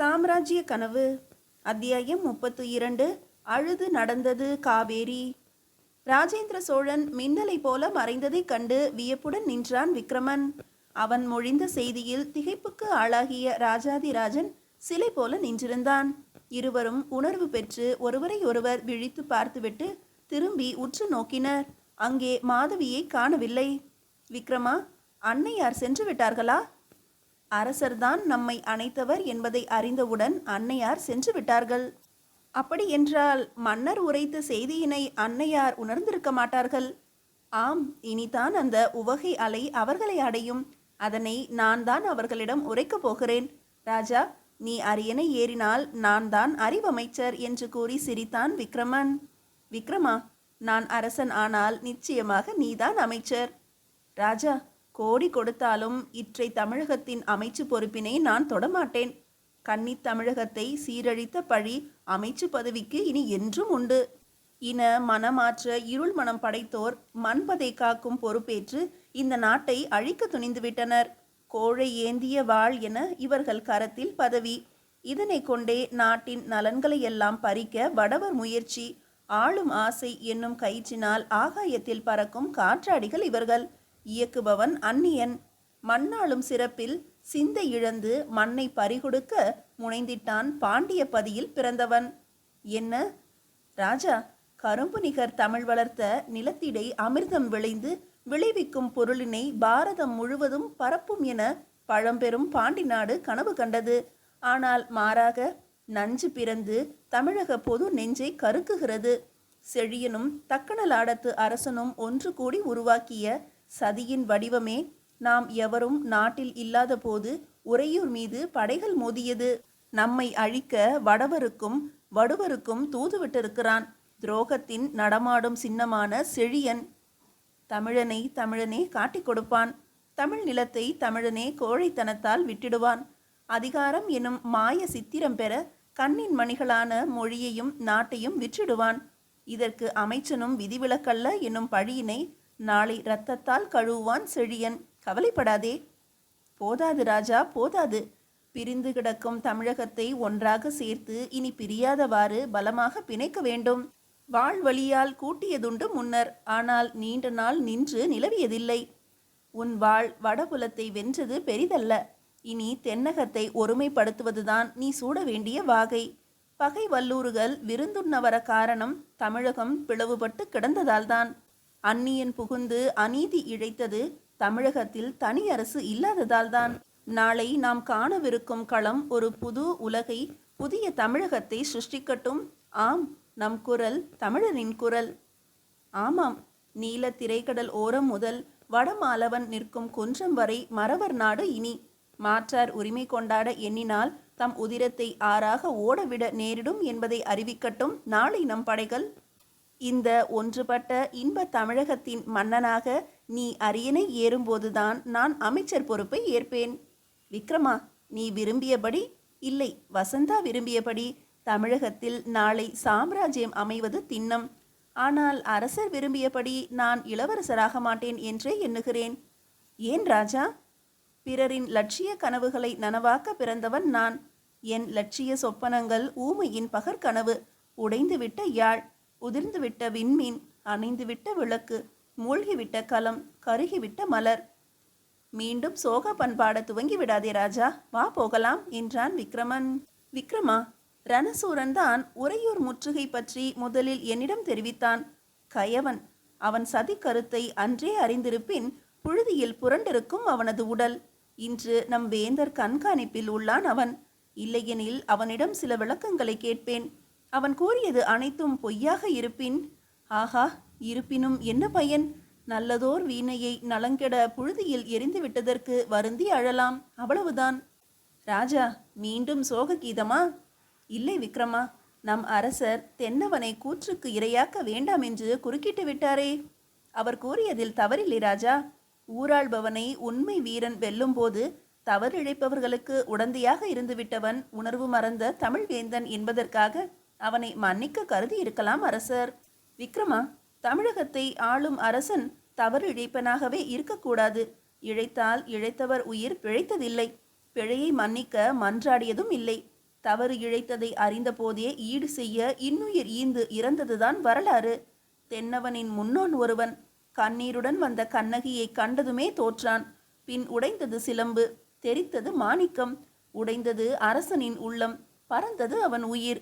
சாம்ராஜ்ய கனவு. அத்தியாயம் 32. அழுது நடந்தது காவேரி. ராஜேந்திர சோழன் மின்னலை போல மறைந்ததைக் கண்டு வியப்புடன் நின்றான் விக்ரமன். அவன் மொழிந்த செய்தியில் திகைப்புக்கு ஆளாகிய ராஜாதிராஜன் சிலை போல நின்றிருந்தான். இருவரும் உணர்வு பெற்று ஒருவரை ஒருவர் விழித்து பார்த்துவிட்டு திரும்பி உற்று நோக்கினர். அங்கே மாதவியை காணவில்லை. விக்ரமா, அன்னையார் சென்று விட்டார்களா? அரசர்தான் நம்மை அணைத்தவர் என்பதை அறிந்தவுடன் அன்னையார் சென்று விட்டார்கள். அப்படி என்றால் மன்னர் உரைத்த செய்தியினை அன்னையார் உணர்ந்திருக்க மாட்டார்கள். ஆம், இனிதான் அந்த உவகை அலை அவர்களை அடையும். அதனை நான் தான் அவர்களிடம் உரைக்கப் போகிறேன். ராஜா, நீ அரியணை ஏறினால் நான் தான் அறிவமைச்சர் என்று கூறி சிரித்தான் விக்ரமன். விக்ரமா, நான் அரசன் ஆனால் நிச்சயமாக நீதான் அமைச்சர். ராஜா, கோடி கொடுத்தாலும் இற்றை தமிழகத்தின் அமைச்சு பொறுப்பினை நான் தொடமாட்டேன். கன்னி தமிழகத்தை சீரழித்த பழி அமைச்சு பதவிக்கு இனி என்றும் உண்டு. இன மனமாற்ற இருள் மனம் படைத்தோர் மண்பதை காக்கும் பொறுப்பேற்று இந்த நாட்டை அழிக்க துணிந்துவிட்டனர். கோழை ஏந்திய வாள் என இவர்கள் கரத்தில் பதவி. இதனை கொண்டே நாட்டின் நலன்களையெல்லாம் பறிக்க வடவர் முயற்சி. ஆளும் ஆசை என்னும் கயிற்றினால் ஆகாயத்தில் பறக்கும் காற்றாடிகள் இவர்கள். இயக்குபவன் அந்நியன். மண்ணாளும் சிறப்பில் சிந்தை இழந்து மண்ணை பறிகொடுக்க முனைந்திட்டான் பாண்டிய பதியில் பிறந்தவன். என்ன ராஜா, கரும்பு நிகர் தமிழ் வளர்த்த நிலத்திடை அமிர்தம் விளைந்து விளைவிக்கும் பொருளினை பாரதம் முழுவதும் பரப்பும் என பழம்பெரும் பாண்டி நாடு கனவு கண்டது. ஆனால் மாறாக நஞ்சு பிறந்து தமிழக பொது நெஞ்சை கருக்குகிறது. செழியனும் தக்கணலாடத்து அரசனும் ஒன்று கூடி உருவாக்கிய சதியின் வடிவமே நாம் எவரும் நாட்டில் இல்லாத போது உறையூர் மீது படைகள் மோதியது. நம்மை அழிக்க வடவருக்கும் வடுவருக்கும் தூதுவிட்டிருக்கிறான். துரோகத்தின் நடமாடும் சின்னமான செழியன். தமிழனை தமிழனே காட்டிக் கொடுப்பான். தமிழ் நிலத்தை தமிழனே கோழைத்தனத்தால் விட்டிடுவான். அதிகாரம் எனும் மாய சித்திரம் பெற கண்ணின் மணிகளான மொழியையும் நாட்டையும் விற்றிடுவான். இதற்கு அமைச்சனும் விதிவிலக்கல்ல என்னும் பழியினை நாளை இரத்தத்தால் கழுவுவான் செழியன். கவலைப்படாதே. போதாது ராஜா, போதாது. பிரிந்து கிடக்கும் தமிழகத்தை ஒன்றாக சேர்த்து இனி பிரியாதவாறு பலமாக பிணைக்க வேண்டும். வாழ் வழியால் கூட்டியதுண்டு முன்னர், ஆனால் நீண்ட நாள் நின்று நிலவியதில்லை. உன் வாழ் வடபுலத்தை வென்றது பெரிதல்ல. இனி தென்னகத்தை ஒருமைப்படுத்துவதுதான் நீ சூட வேண்டிய வாகை. பகை வல்லூறுகள் விருந்துண்ண வர காரணம் தமிழகம் பிளவுபட்டு கிடந்ததால்தான். அந்நியன் புகுந்து அநீதி இழைத்தது தமிழகத்தில் தனி அரசு இல்லாததால்தான். நாளை நாம் காணவிருக்கும் களம் ஒரு புது உலகை, புதிய தமிழகத்தை சிருஷ்டிக்கட்டும். ஆம், நம் குரல் தமிழரின் குரல். ஆமாம், நீல திரைக்கடல் ஓரம் முதல் வடமாலவன் நிற்கும் குன்றம் வரை மறவர் நாடு இனி. மாற்றார் உரிமை கொண்டாட எண்ணினால் தம் உதிரத்தை ஆறாக ஓடவிட நேரிடும் என்பதை அறிவிக்கட்டும் நாளை நம் படைகள். இந்த ஒன்றுபட்ட இன்ப தமிழகத்தின் மன்னனாக நீ அரியணை ஏறும்போதுதான் நான் அமைச்சர் பொறுப்பை ஏற்பேன். விக்ரமா, நீ விரும்பியபடி, இல்லை வசந்தா விரும்பியபடி தமிழகத்தில் நாளை சாம்ராஜ்யம் அமைவது திண்ணம். ஆனால் அரசர் விரும்பியபடி நான் இளவரசராக மாட்டேன் என்றே எண்ணுகிறேன். ஏன் ராஜா? பிறரின் லட்சிய கனவுகளை நனவாக்க பிறந்தவன் நான். என் லட்சிய சொப்பனங்கள் ஊமையின் பகற்கனவு. உடைந்துவிட்ட யாழ், உதிர்ந்துவிட்ட விண்மீன், அணைந்துவிட்ட விளக்கு, மூழ்கிவிட்ட கலம், கருகிவிட்ட மலர். மீண்டும் சோக பண்பாட துவங்கி விடாதே ராஜா, வா போகலாம் என்றான் விக்ரமன். விக்ரமா, ரணசூரன் தான் உறையூர் முற்றுகை பற்றி முதலில் என்னிடம் தெரிவித்தான். கயவன். அவன் சதி கருத்தை அன்றே அறிந்திருப்பின் புழுதியில் புரண்டிருக்கும் அவனது உடல். இன்று நம் வேந்தர் கண்காணிப்பில் உள்ளான் அவன். இல்லையெனில் அவனிடம் சில விளக்கங்களை கேட்பேன். அவன் கூறியது அனைத்தும் பொய்யாக இருப்பின், ஆஹா, இருப்பினும் என்ன பயன்? நல்லதோர் வீணையை நலங்கெட புழுதியில் எரிந்து விட்டதற்கு வருந்தி அழலாம், அவ்வளவுதான். ராஜா, மீண்டும் சோக கீதமா? இல்லை விக்ரமா, நம் அரசர் தென்னவனை கூற்றுக்கு இரையாக்க வேண்டாம் என்று குறுக்கிட்டு விட்டாரே. அவர் கூறியதில் தவறில்லை ராஜா. ஊராள்பவனை உண்மை வீரன் வெல்லும் போது தவறிழைப்பவர்களுக்கு உடந்தையாக இருந்துவிட்டவன் உணர்வு மறந்த தமிழ் வேந்தன் என்பதற்காக அவனை மன்னிக்க கருதி இருக்கலாம் அரசர். விக்ரமா, தமிழகத்தை ஆளும் அரசன் தவறு இழைப்பனாகவே இருக்கக்கூடாது. இழைத்தால் இழைத்தவர் உயிர் பிழைத்ததில்லை. பிழையை மன்னிக்க மன்றாடியதும் இல்லை. தவறு இழைத்ததை அறிந்த போதே ஈடு செய்ய இன்னுயிர் ஈந்து இறந்ததுதான் வரலாறு. தென்னவனின் முன்னோன் ஒருவன் கண்ணீருடன் வந்த கண்ணகியை கண்டதுமே தோற்றான். பின் உடைந்தது சிலம்பு, தெரித்தது மாணிக்கம், உடைந்தது அரசனின் உள்ளம், பறந்தது அவன் உயிர்.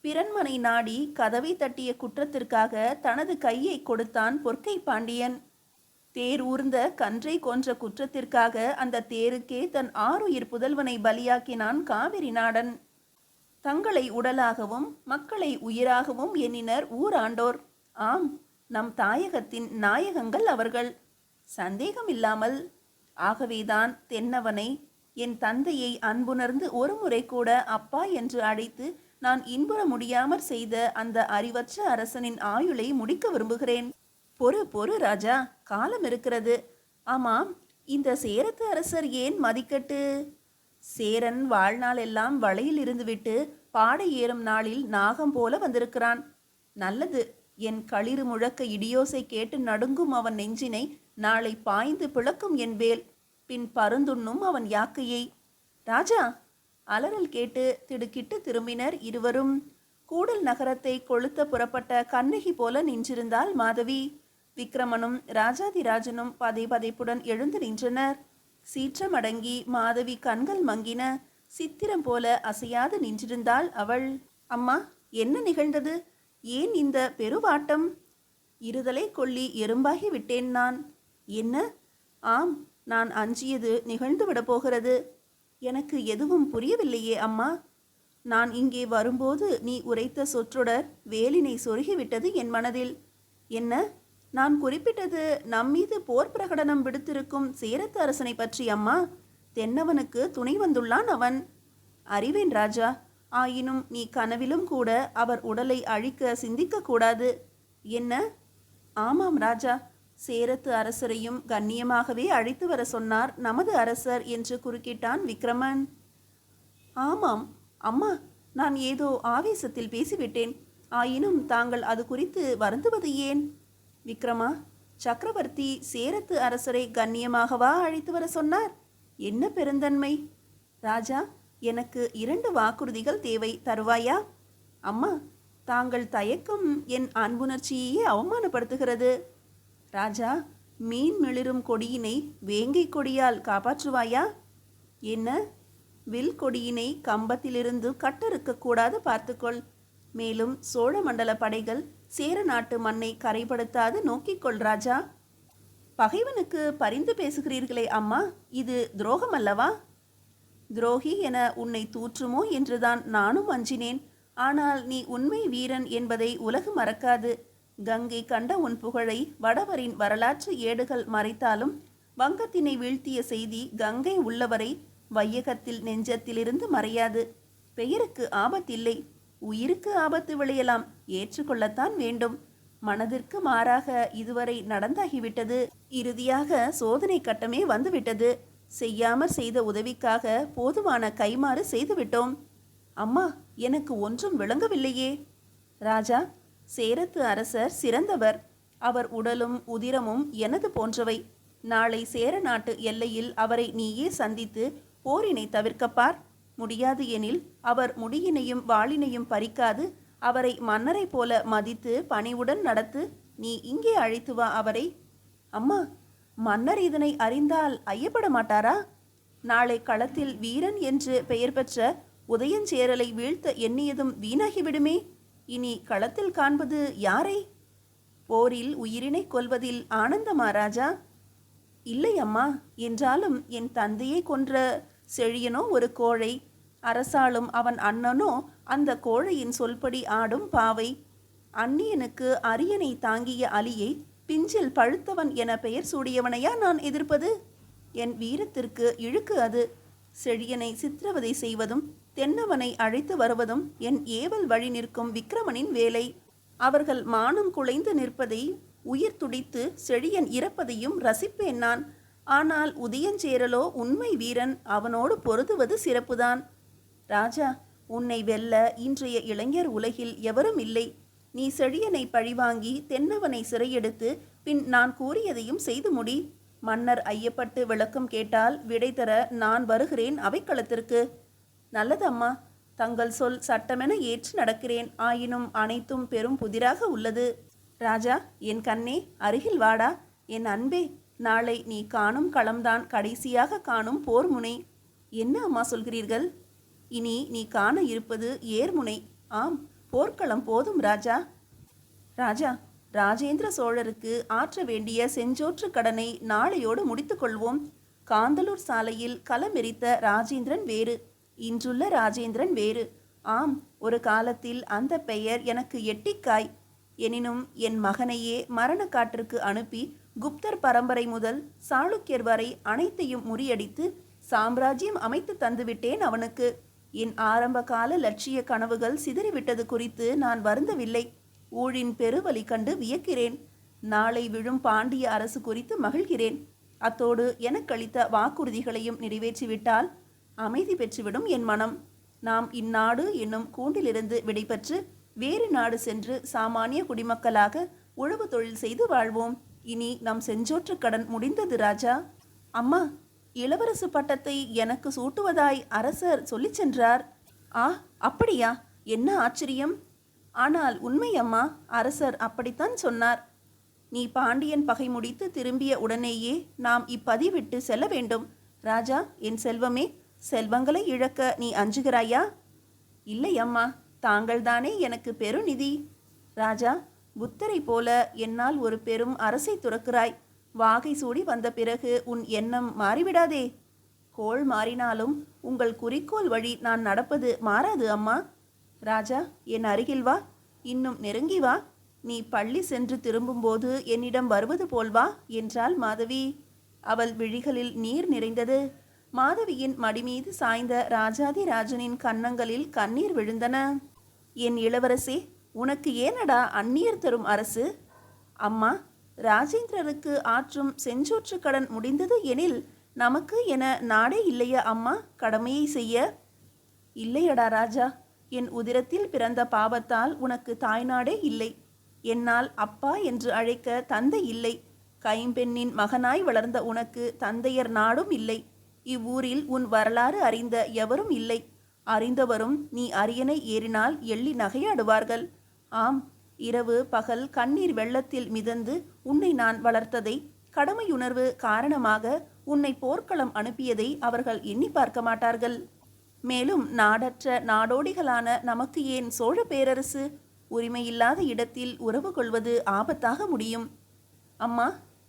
பிறன்மனை நாடி கதவை தட்டிய குற்றத்திற்காக தனது கையை கொடுத்தான் பொற்கை பாண்டியன். தேர் ஊர்ந்த கன்றை கொன்ற குற்றத்திற்காக அந்த தேருக்கே தன் ஆருயிர் புதல்வனை பலியாக்கினான் காவிரி நாடன். தங்களை உடலாகவும் மக்களை உயிராகவும் எண்ணினர் ஊராண்டோர். ஆம், நம் தாயகத்தின் நாயகங்கள் அவர்கள், சந்தேகமில்லாமல். ஆகவேதான் தென்னவனை, என் தந்தையை அன்புணர்ந்து ஒரு முறை கூட அப்பா என்று அழைத்து நான் இன்புற முடியாமற் செய்த அந்த அறிவற்ற அரசனின் ஆயுளை முடிக்க விரும்புகிறேன். பொறு ராஜா, காலம் இருக்கிறது. ஆமாம், இந்த சேரத்து அரசர் ஏன் மதிக்கட்டு? சேரன் வாழ்நாள் எல்லாம் வலையில் இருந்துவிட்டு பாடை ஏறும் நாளில் நாகம் போல வந்திருக்கிறான். நல்லது, என் களிறு முழக்க இடியோசை கேட்டு நடுங்கும் அவன் நெஞ்சினை நாளை பாய்ந்து பிளக்கும் என் வேல், பின் பருந்துண்ணும் அவன் யாக்கையை. ராஜா, அலறல் கேட்டு திடுக்கிட்டு திரும்பினர் இருவரும். கூடல் நகரத்தை கொளுத்த புறப்பட்ட கண்ணகி போல நின்றிருந்தாள் மாதவி. விக்ரமனும் ராஜாதிராஜனும் பதை பதைப்புடன் எழுந்து நின்றனர். சீற்றமடங்கி மாதவி கண்கள் மங்கின. சித்திரம் போல அசையாது நின்றிருந்தாள் அவள். அம்மா, என்ன நிகழ்ந்தது? ஏன் இந்த பெருவாட்டம்? இருதலை கொள்ளி எறும்பாகி விட்டேன் நான். என்ன? ஆம், நான் அஞ்சியது நிகழ்ந்து விட போகிறது. எனக்கு எதுவும் புரியவில்லையே அம்மா. நான் இங்கே வரும்போது நீ உரைத்த சொற்றொடர் வேலினை சொருகிவிட்டது என் மனதில். என்ன? நான் குறிப்பிட்டது நம்மீது போர் பிரகடனம் விடுத்திருக்கும் சேரத்து அரசனை பற்றி அம்மா. தென்னவனுக்கு துணை வந்துள்ளான் அவன். அறிவேன் ராஜா. ஆயினும் நீ கனவிலும் கூட அவர் உடலை அழிக்க சிந்திக்க கூடாது. என்ன? ஆமாம் ராஜா, சேரத்து அரசரையும் கண்ணியமாகவே அழைத்து வர சொன்னார் நமது அரசர் என்று குறுக்கிட்டான் விக்ரமன். ஆமாம் அம்மா, நான் ஏதோ ஆவேசத்தில் பேசிவிட்டேன். ஆயினும் தாங்கள் அது குறித்து வருந்துவது ஏன்? விக்ரமா, சக்கரவர்த்தி சேரத்து அரசரை கண்ணியமாகவா அழைத்து வர சொன்னார்? என்ன பெருந்தன்மை! ராஜா, எனக்கு 2 வாக்குறுதிகள் தேவை, தருவாயா? அம்மா, தாங்கள் தயக்கம் என் அன்புணர்ச்சியே அவமானப்படுத்துகிறது. ராஜா, மீன் மிளிரும் கொடியினை வேங்கை கொடியால் காப்பாற்றுவாயா? என்ன? வில் கொடியினை கம்பத்திலிருந்து கட்டறுக்கக்கூடாது பார்த்துக்கொள். மேலும் சோழ மண்டல படைகள் சேர நாட்டு மண்ணை கரைப்படுத்தாது நோக்கிக்கொள் ராஜா. பகைவனுக்கு பரிந்து பேசுகிறீர்களே அம்மா, இது துரோகம் அல்லவா? துரோகி என உன்னை தூற்றுமோ என்றுதான் நானும் அஞ்சினேன். ஆனால் நீ உண்மை வீரன் என்பதை உலகு மறக்காது. கங்கை கண்ட உன் புகழை வடவரின் வரலாற்று ஏடுகள் மறைத்தாலும் வங்கத்தினை வீழ்த்திய செய்தி கங்கை உள்ளவரை வையகத்தில் நெஞ்சத்திலிருந்து மறையாது. பெயருக்கு ஆபத்தில்லை, உயிருக்கு ஆபத்து விளையலாம், ஏற்றுக்கொள்ளத்தான் வேண்டும். மனதிற்கு மாறாக இதுவரை நடந்தாகிவிட்டது. இறுதியாக சோதனை கட்டமே வந்துவிட்டது. செய்யாமற் செய்த உதவிக்காக போதுமான கைமாறு செய்துவிட்டோம். அம்மா, எனக்கு ஒன்றும் விளங்கவில்லையே. ராஜா, சேரத்து அரசர் சிறந்தவர். அவர் உடலும் உதிரமும் எனது போன்றவை. நாளை சேர நாட்டு எல்லையில் அவரை நீயே சந்தித்து போரினை தவிர்க்கப்பார். முடியாது எனில் அவர் முடியினையும் வாளினையும் பறிக்காது அவரை மன்னரை போல மதித்து பணிவுடன் நடத்து. நீ இங்கே அழைத்து வா அவரை. அம்மா, மன்னர் இதனை அறிந்தால் ஐயப்பட மாட்டாரா? நாளை களத்தில் வீரன் என்று பெயர் பெற்ற உதயஞ்சேரலை வீழ்த்த எண்ணியதும் வீணாகிவிடுமே. இனி களத்தில் காண்பது யாரை? போரில் உயிரினை கொல்வதில் ஆனந்தமா ராஜா? இல்லை அம்மா, என்றாலும் என் தந்தையை கொன்ற செழியனோ ஒரு கோழை, அரசாளும் அவன் அண்ணனோ அந்த கோழையின் சொல்படி ஆடும் பாவை. அந்நியனுக்கு அரியணை தாங்கிய அலியை பிஞ்சில் பழுத்தவன் என பெயர் சூடியவனையா நான் எதிர்ப்பது? என் வீரத்திற்கு இழுக்கு அது. செழியனை சித்திரவதை செய்வதும் தென்னவனை அழைத்து வருவதும் என் ஏவல் வழி நிற்கும் விக்ரமனின் வேலை. அவர்கள் மானம் குலைந்து நிற்பதை, உயிர் துடித்து செழியன் இறப்பதையும் ரசிப்பேன் நான். ஆனால் உதயஞ்சேரலோ உண்மை வீரன், அவனோடு பொருதுவது சிறப்புதான். ராஜா, உன்னை வெல்ல இன்றைய இளைஞர் உலகில் எவரும் இல்லை. நீ செழியனை பழிவாங்கி தென்னவனை சிறையெடுத்து பின் நான் கூறியதையும் செய்து முடி. மன்னர் ஐயப்பட்டு விளக்கம் கேட்டால் விடை தர நான் வருகிறேன் அவைக்களத்திற்கு. நல்லது அம்மா, தங்கள் சொல் சட்டமென ஏற்று நடக்கிறேன். ஆயினும் அனைத்தும் பெரும் புதிராக உள்ளது. ராஜா, என் கண்ணே, அருகில் வாடா. என் அன்பே, நாளை நீ காணும் களம்தான் கடைசியாக காணும் போர் முனை. என்ன அம்மா சொல்கிறீர்கள்? இனி நீ காண இருப்பது ஏர்முனை. ஆம், போர்க்களம் போதும் ராஜா. ராஜா, ராஜேந்திர சோழருக்கு ஆற்ற வேண்டிய செஞ்சோற்று கடனை நாளையோடு முடித்துக் கொள்வோம். காந்தலூர் சாலையில் களமெரித்த ராஜேந்திரன் வேறு, இன்றுள்ள ராஜேந்திரன் வேறு. ஆம், ஒரு காலத்தில் அந்த பெயர் எனக்கு எட்டிக்காய். எனினும் என் மகனையே மரணக்காற்றுக்கு அனுப்பி குப்தர் பரம்பரை முதல் சாளுக்கியர் வரை அனைத்தையும் முறியடித்து சாம்ராஜ்யம் அமைத்து தந்துவிட்டேன் அவனுக்கு. என் ஆரம்பகால லட்சிய கனவுகள் சிதறிவிட்டது குறித்து நான் வருந்தவில்லை. ஊழின் பெருவலி கண்டு வியக்கிறேன். நாளை விழும் பாண்டிய அரசு குறித்து மகிழ்கிறேன். அத்தோடு எனக்களித்த வாக்குறுதிகளையும் நிறைவேற்றிவிட்டால் அமைதி பெற்றுவிடும் என் மனம். நாம் இந்நாடு என்னும் கூண்டிலிருந்து விடைபெற்று வேறு நாடு சென்று சாமானிய குடிமக்களாக உழவு தொழில் செய்து வாழ்வோம். இனி நம் செஞ்சோற்று கடன் முடிந்தது ராஜா. அம்மா, இளவரசு பட்டத்தை எனக்கு சூட்டுவதாய் அரசர் சொல்லிச் சென்றார். ஆ, அப்படியா? என்ன ஆச்சரியம்! ஆனால் உண்மை அம்மா, அரசர் அப்படித்தான் சொன்னார். நீ பாண்டியன் பகை முடித்து திரும்பிய உடனேயே நாம் இப்பதிவிட்டு செல்ல வேண்டும். ராஜா, என் செல்வமே, செல்வங்களை இழக்க நீ அஞ்சுகிறாயா? இல்லை அம்மா, தாங்கள்தானே எனக்கு பெருநிதி. ராஜா, புத்தரை போல என்னால் ஒரு பெரும் அரசை துறக்கிறாய். வாகை சூடி வந்த பிறகு உன் எண்ணம் மாறிவிடாதே. கோள் மாறினாலும் உங்கள் குறிக்கோள் வழி நான் நடப்பது மாறாது அம்மா. ராஜா, என் அருகில் வா, இன்னும் நெருங்கி வா. நீ பள்ளி சென்று திரும்பும்போது என்னிடம் வருவது போல் வா என்றாள் மாதவி. அவள் விழிகளில் நீர் நிறைந்தது. மாதவியின் மடிமீது சாய்ந்த ராஜாதி ராஜனின் கன்னங்களில் கண்ணீர் விழுந்தன. என் இளவரசே, உனக்கு ஏனடா அந்நியர் தரும் அரசு? அம்மா, ராஜேந்திரருக்கு ஆற்றும் செஞ்சோற்று கடன் முடிந்தது எனில் நமக்கு என நாடே இல்லையா அம்மா கடமையை செய்ய? இல்லையடா ராஜா, என் உதிரத்தில் பிறந்த பாவத்தால் உனக்கு தாய்நாடே இல்லை. என்னால் அப்பா என்று அழைக்க தந்தை இல்லை. கைம்பெண்ணின் மகனாய் வளர்ந்த உனக்கு தந்தையர் நாடும் இல்லை. இவ்வூரில் உன் வரலாறு அறிந்த எவரும் இல்லை. அறிந்தவரும் நீ அரியணை ஏறினால் எள்ளி நகையாடுவார்கள். ஆம், இரவு பகல் கண்ணீர் வெள்ளத்தில் மிதந்து உன்னை நான் வளர்த்ததை, கடமையுணர்வு காரணமாக உன்னை போர்க்களம் அனுப்பியதை அவர்கள் எண்ணி பார்க்க மாட்டார்கள். மேலும் நாடற்ற நாடோடிகளான நமக்கு ஏன் சோழ பேரரசு? உரிமையில்லாத இடத்தில் உறவு கொள்வது ஆபத்தாக முடியும். அம்மா,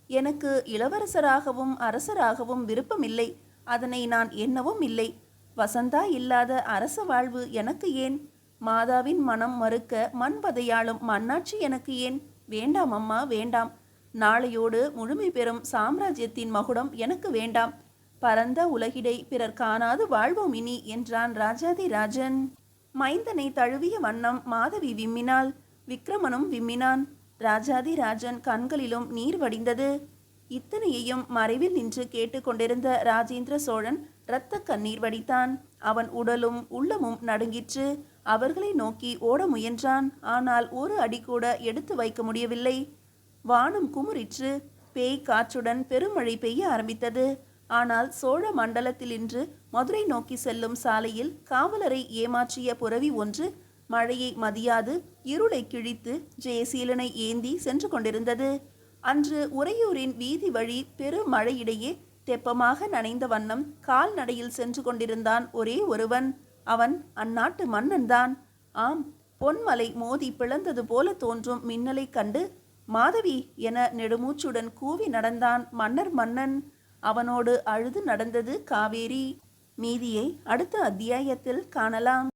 எனக்கு இளவரசராகவும் அரசராகவும் விருப்பமில்லை. அதனை நான் எண்ணவும் இல்லை. வசந்தா இல்லாத அரச வாழ்வு எனக்கு ஏன்? மாதாவின் மனம் மறுக்க மண்பதையாளும் மண்ணாட்சி எனக்கு ஏன்? வேண்டாம் அம்மா, வேண்டாம். நாளையோடு முழுமை பெறும் சாம்ராஜ்யத்தின் மகுடம் எனக்கு வேண்டாம். பரந்த உலகிடை பிறர் காணாது வாழ்வோம் இனி என்றான் ராஜாதி ராஜன். மைந்தனை தழுவிய வண்ணம் மாதவி விம்மினாள். விக்ரமனும் விம்மினான். ராஜாதி ராஜன் கண்களிலும் நீர் வடிந்தது. இத்தனையையும் மறைவில் நின்று கேட்டுக்கொண்டிருந்த ராஜேந்திர சோழன் இரத்த கண்ணீர் வடித்தான். அவன் உடலும் உள்ளமும் நடுங்கிற்று. அவர்களை நோக்கி ஓட முயன்றான். ஆனால் ஒரு அடி கூட எடுத்து வைக்க முடியவில்லை. வானம் குமுறிற்று. பேய் காற்றுடன் பெருமழை பெய்ய ஆரம்பித்தது. ஆனால் சோழ மண்டலத்திலின்று மதுரை நோக்கி செல்லும் சாலையில் காவலரை ஏமாற்றிய புரவி ஒன்று மழையை மதியாது இருளை கிழித்து ஜெயசீலனை ஏந்தி சென்று கொண்டிருந்தது. அன்று உறையூரின் வீதி வழி பெருமழையிடையே தெப்பமாக நனைந்த வண்ணம் கால்நடையில் சென்று கொண்டிருந்தான் ஒரே ஒருவன். அவன் அந்நாட்டு மன்னன்தான். ஆம், பொன்மலை மோதி பிளந்தது போல தோன்றும் மின்னலை கண்டு மாதவி என நெடுமூச்சுடன் கூவி நடந்தான் மன்னன். அவனோடு அழுது நடந்தது காவேரி. மீதியை அடுத்த அத்தியாயத்தில் காணலாம்.